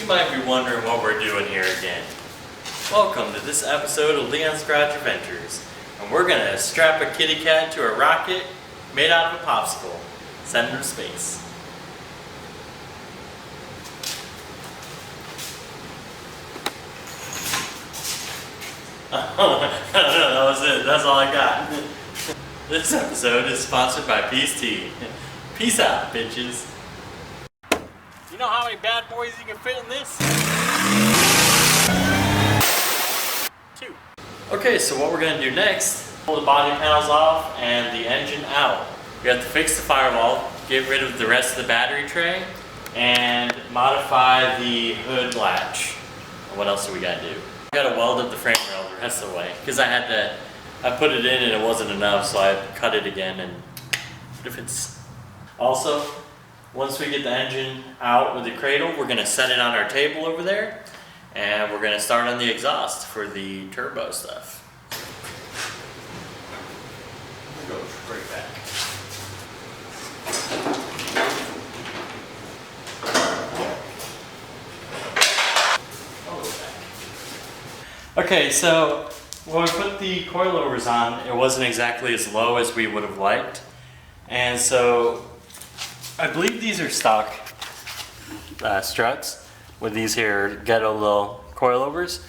You might be wondering what we're doing here again. Welcome to this episode of LeonsGarageAdventures, and we're gonna strap a kitty cat to a rocket made out of a popsicle, send her to space. Oh, no, that was it. That's all I got. This episode is sponsored by Peace Tea. Peace out, bitches. You know how many bad boys you can fit in this? 2. Okay, so what we're gonna do next, pull the body panels off and the engine out. We have to fix the firewall, get rid of the rest of the battery tray, and modify the hood latch. And what else do we gotta do? I gotta weld up the frame rail the rest of the way, because I put it in and it wasn't enough, so I cut it again and if it's also, once we get the engine out with the cradle, we're gonna set it on our table over there, and we're gonna start on the exhaust for the turbo stuff. We'll go straight back. Okay, so when we put the coilovers on, it wasn't exactly as low as we would have liked. And so, I believe these are stock struts with these here ghetto little coilovers.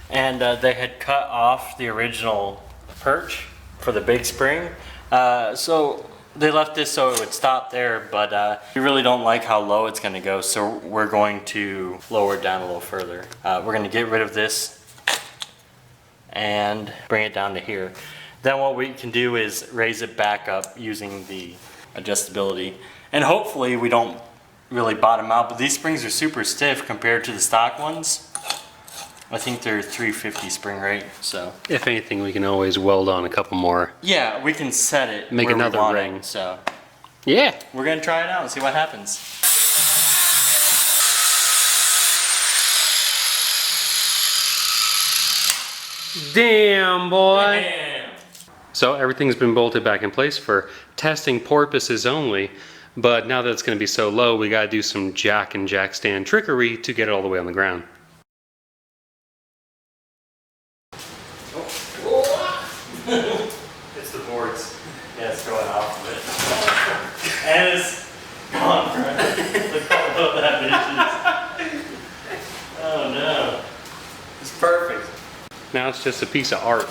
And they had cut off the original perch for the big spring. So they left this so it would stop there, but we really don't like how low it's gonna go, so we're going to lower it down a little further. We're gonna get rid of this and bring it down to here. Then what we can do is raise it back up using the adjustability. And hopefully we don't really bottom out, but these springs are super stiff compared to the stock ones. I think they're 350 spring rate, so. If anything, we can always weld on a couple more. Yeah, we can set it Make where another we want ring. it, so. Yeah. We're gonna try it out and see what happens. Damn, boy. Damn. So everything's been bolted back in place for testing purposes only, but now that it's going to be so low, we got to do some jack and jack stand trickery to get it all the way on the ground. It's the boards. Yeah, it's going off of it. And it's gone, right? Look how low that bitch is. Oh no. It's perfect. Now it's just a piece of art.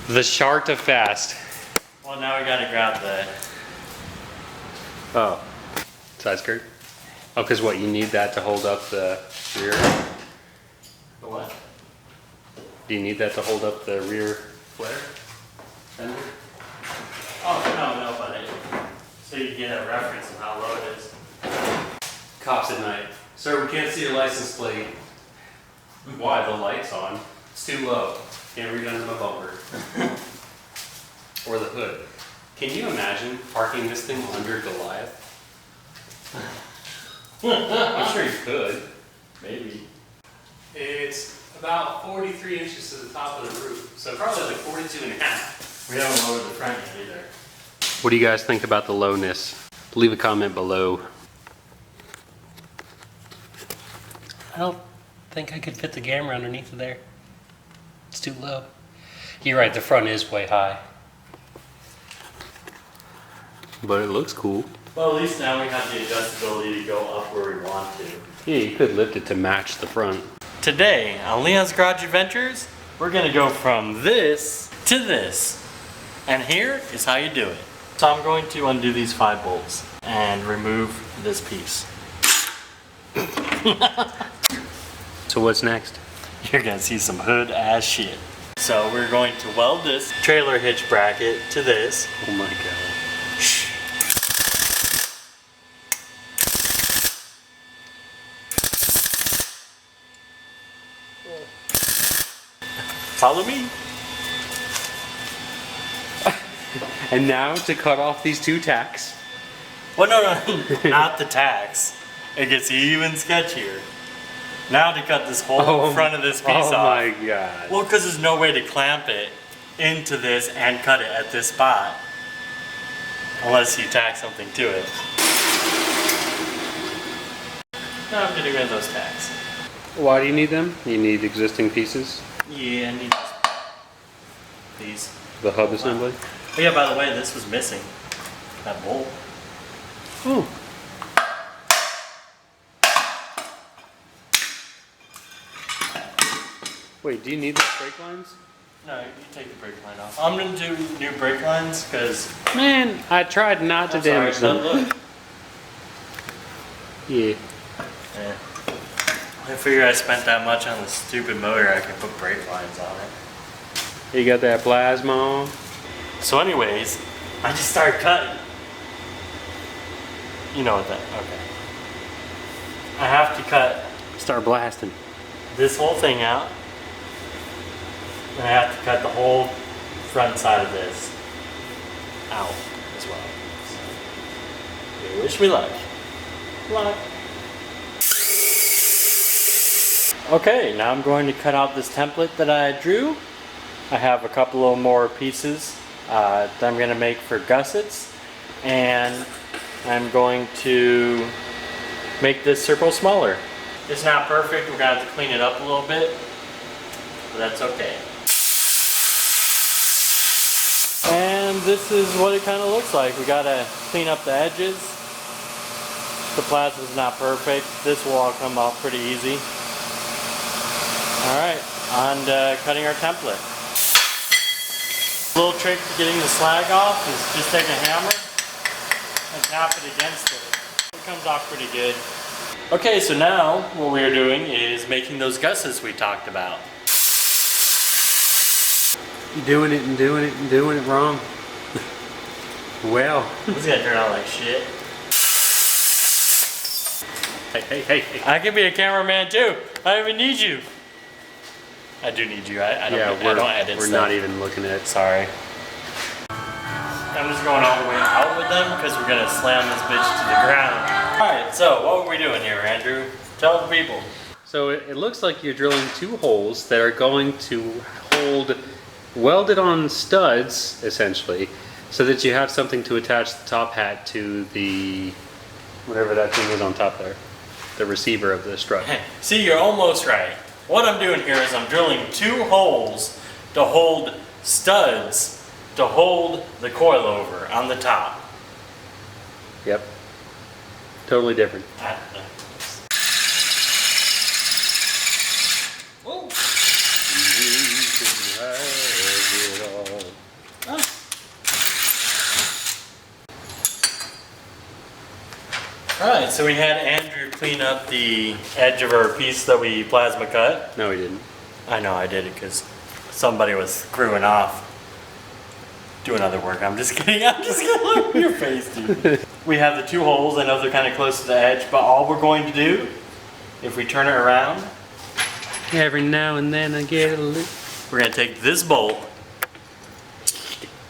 The chart of fast. Well, now we gotta grab the... Oh. Side skirt? Oh, because what, you need that to hold up the rear? The what? Do you need that to hold up the rear Flare? Fender? Oh, no, but so you get a reference of how low it is. Cops at night. Sir, we can't see your license plate. Why? The light's on. It's too low. Can't read under my bumper. Or the hood. Can you imagine parking this thing under Goliath? I'm sure you could. Maybe. It's about 43 inches to the top of the roof. So probably like 42 and a half. We haven't lowered the front yet either. What do you guys think about the lowness? Leave a comment below. I don't think I could fit the camera underneath of there. It's too low. You're right, the front is way high. But it looks cool. Well, at least now we have the adjustability to go up where we want to. Yeah, you could lift it to match the front. Today on Leon's Garage Adventures, we're gonna go from this to this. And here is how you do it. So I'm going to undo these 5 bolts and remove this piece. So what's next? You're gonna see some hood ass shit. So we're going to weld this trailer hitch bracket to this. Oh my god. Follow me. And now to cut off these 2 tacks. Well, no, not the tacks. It gets even sketchier. Now to cut this whole front of this piece off. Oh my god. Well, because there's no way to clamp it into this and cut it at this spot. Unless you tack something to it. No, I'm getting rid of those tacks. Why do you need them? You need existing pieces? Yeah, I need these. The hub assembly? Oh yeah, by the way, this was missing. That bolt. Oh. Wait, do you need those brake lines? No, you take the brake line off. I'm gonna do new brake lines because. Man, I tried not to damage them. Look. Yeah. Yeah. I figure I spent that much on the stupid motor, I could put brake lines on it. You got that plasma on? So anyways, I just started cutting. You know what that, okay. I have to cut Start blasting. this whole thing out. And I have to cut the whole front side of this out as well. So, wish me luck. Luck. Okay, now I'm going to cut out this template that I drew. I have a couple of more pieces that I'm going to make for gussets, and I'm going to make this circle smaller. It's not perfect, we're going to have to clean it up a little bit, but that's okay. And this is what it kind of looks like. We got to clean up the edges. The plasma's not perfect. This will all come out pretty easy. Alright, on to cutting our template. A little trick to getting the slag off is just take a hammer and tap it against it. It comes off pretty good. Okay, so now what we are doing is making those gussets we talked about. You're doing it and doing it and doing it wrong. Well. This is gonna turn out like shit. Hey. I can be a cameraman too. I don't even need you. I do need you. I don't edit We're stuff. not even looking at it. Sorry. I'm just going all the way out with them because we're gonna slam this bitch to the ground. Alright, so what were we doing here, Andrew? Tell the people. So it looks like you're drilling 2 holes that are going to hold welded on studs, essentially, so that you have something to attach the top hat to the, whatever that thing is on top there, the receiver of the strut. See, you're almost right. What I'm doing here is I'm drilling 2 holes to hold studs to hold the coilover on the top. Yep. Totally different. Whoa. Alright, so we had Andrew clean up the edge of our piece that we plasma cut. No, he didn't. I know I did it because somebody was screwing off doing other work. I'm just kidding. I'm just kidding. Look at your face, dude. We have the 2 holes. I know they're kind of close to the edge, but all we're going to do, if we turn it around, every now and then I get a loop. we're going to take this bolt,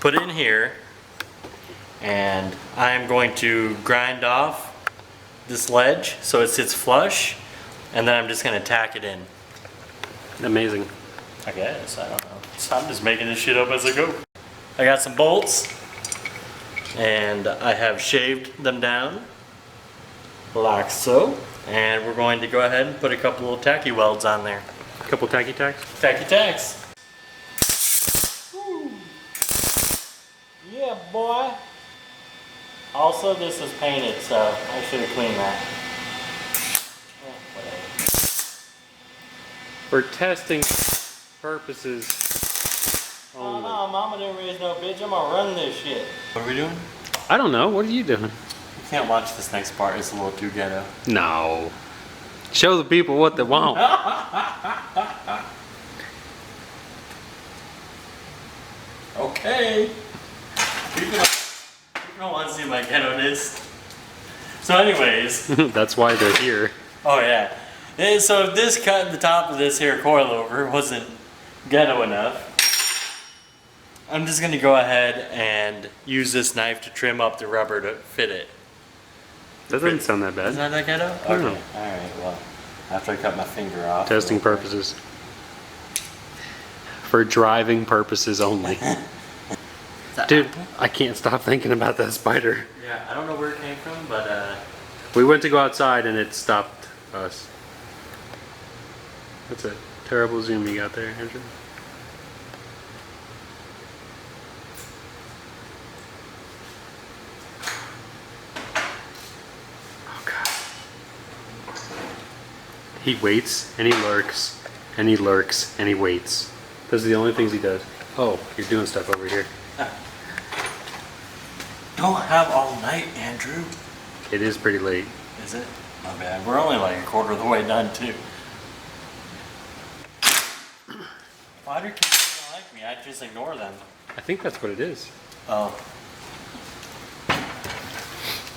put it in here, and I'm going to grind off this ledge so it sits flush, and then I'm just going to tack it in. Amazing. I guess, I don't know. So I'm just making this shit up as I go. I got some bolts, and I have shaved them down, like so. And we're going to go ahead and put a couple little tacky welds on there. A couple tacky tacks. Tacky tacks. Woo. Yeah, boy. Also, this is painted, so I should have cleaned that. Whatever. For testing purposes Oh only. no, mama didn't raise no bitch. I'm gonna run this shit. What are we doing? I don't know. What are you doing? You can't watch this next part. It's a little too ghetto. No. Show the people what they want. Okay. People don't want to see my ghetto-ness. So anyways. That's why they're here. Oh yeah. And so if this cut the top of this here coilover wasn't ghetto enough, I'm just going to go ahead and use this knife to trim up the rubber to fit it. That doesn't sound that Is bad. not that ghetto? No. Okay. Alright, well, after I cut my finger off. Testing purposes. For driving purposes only. Dude, I can't stop thinking about that spider. Yeah, I don't know where it came from, but We went to go outside and it stopped us. That's a terrible zoom you got there, Andrew. Oh God. He waits and he lurks and he lurks and he waits. Those are the only things he does. Oh, you're doing stuff over here. Don't have all night, Andrew. It is pretty late. Is it? Not bad. We're only like a quarter of the way done too. Why do kids not like me? I just ignore them. I think that's what it is. Oh.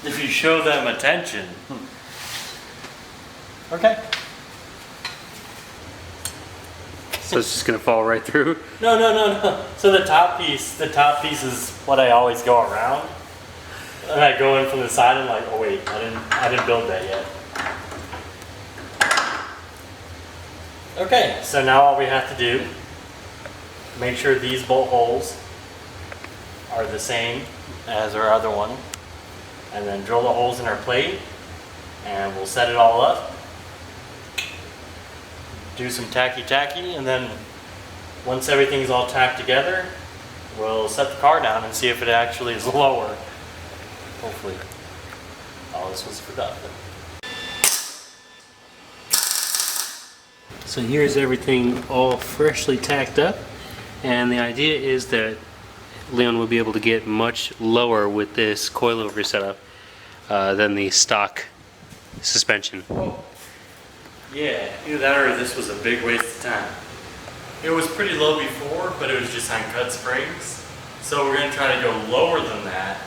If you show them attention. Okay. So it's just gonna fall right through? No. So the top piece is what I always go around. And I go in from the side and like, oh wait, I didn't build that yet. Okay, so now all we have to do, make sure these bolt holes are the same as our other one. And then drill the holes in our plate and we'll set it all up. Do some tacky, and then once everything's all tacked together, we'll set the car down and see if it actually is lower. Hopefully. All this was productive. So here's everything all freshly tacked up, and the idea is that Leon will be able to get much lower with this coilover setup than the stock suspension. Oh. Yeah, either that or this was a big waste of time. It was pretty low before, but it was just on cut springs. So we're going to try to go lower than that,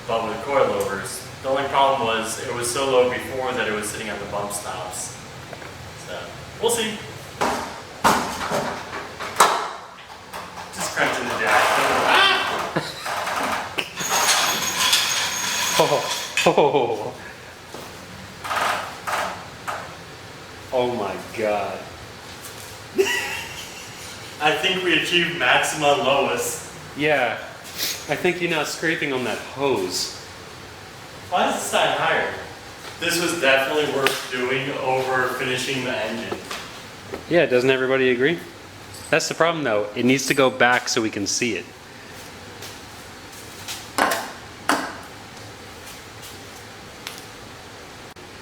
but with coilovers. The only problem was it was so low before that it was sitting on the bump stops. So, we'll see. Just crunching the jack. Oh. Oh my God. I think we achieved maximum lowest. Yeah, I think you're not scraping on that hose. Why is this side higher? This was definitely worth doing over finishing the engine. Yeah, doesn't everybody agree? That's the problem though. It needs to go back so we can see it.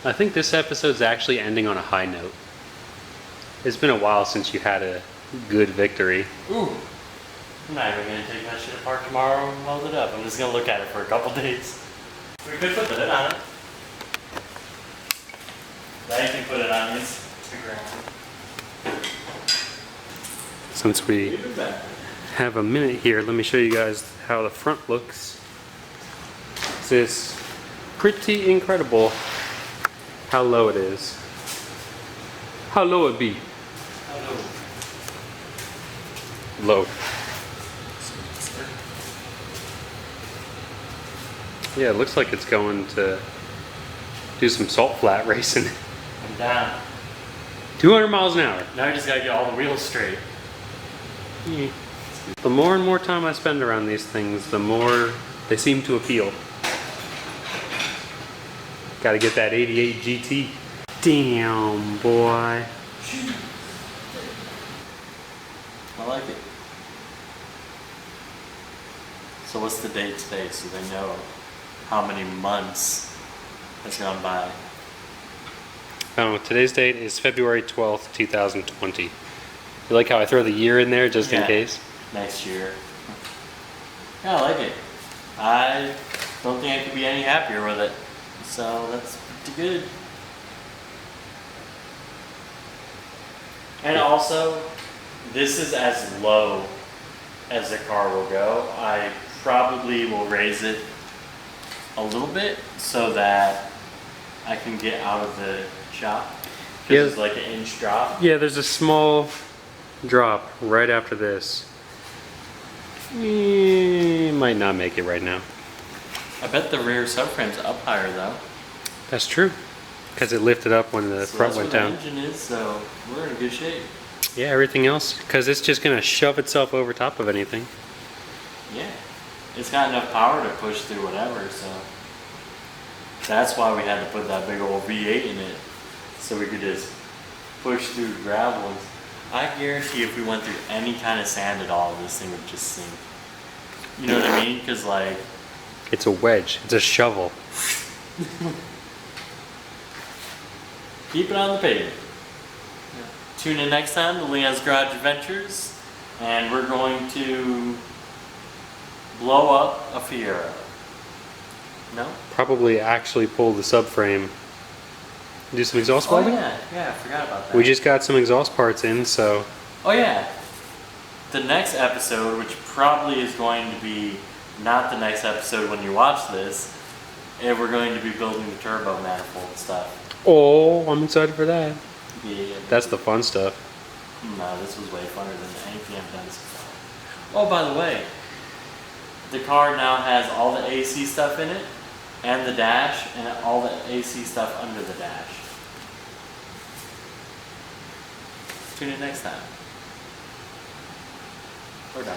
I think this episode's actually ending on a high note. It's been a while since you had a good victory. Ooh. I'm not even going to take that shit apart tomorrow and weld it up. I'm just going to look at it for a couple days. We could put the lid on it. Now you can put it on Instagram. Since we have a minute here, let me show you guys how the front looks. It's pretty incredible how low it is. How low it be? How low? Low. Yeah, it looks like it's going to do some salt flat racing. I'm down. 200 miles an hour. Now I just gotta get all the wheels straight. Yeah. The more and more time I spend around these things, the more they seem to appeal. Gotta get that 88 GT. Damn, boy. I like it. So what's the date today so they know how many months has gone by? I don't know, today's date is February 12th, 2020. You like how I throw the year in there just in case? Next year. Yeah, I like it. I don't think I could be any happier with it. So that's pretty good. And also, this is as low as the car will go. I probably will raise it a little bit so that I can get out of the shop. Because it's like an inch drop. Yeah, there's a small drop right after this. Might not make it right now. I bet the rear subframe's up higher though. That's true. Because it lifted up when the front went down. That's where the engine is, so we're in good shape. Yeah, everything else, because it's just going to shove itself over top of anything. Yeah. It's got enough power to push through whatever, so. That's why we had to put that big old V8 in it. so we could just push through gravel. I guarantee if we went through any kind of sand at all, this thing would just sink. You know what I mean? Because like... It's a wedge. It's a shovel. Keep it on the pavement. Yeah. Tune in next time to Leon's Garage Adventures, and we're going to blow up a Fiero. No? Probably actually pull the subframe. Do some exhaust welding? Yeah, I forgot about that. We just got some exhaust parts in, so... Oh yeah. The next episode, which probably is going to be not the next episode when you watch this, and we're going to be building the turbo manifold stuff. Oh, I'm excited for that. Yeah. That's the fun stuff. No, this was way funner than anything I've done so far. Oh, by the way, the car now has all the AC stuff in it, and the dash, and all the AC stuff under the dash. Tune in next time. We're done.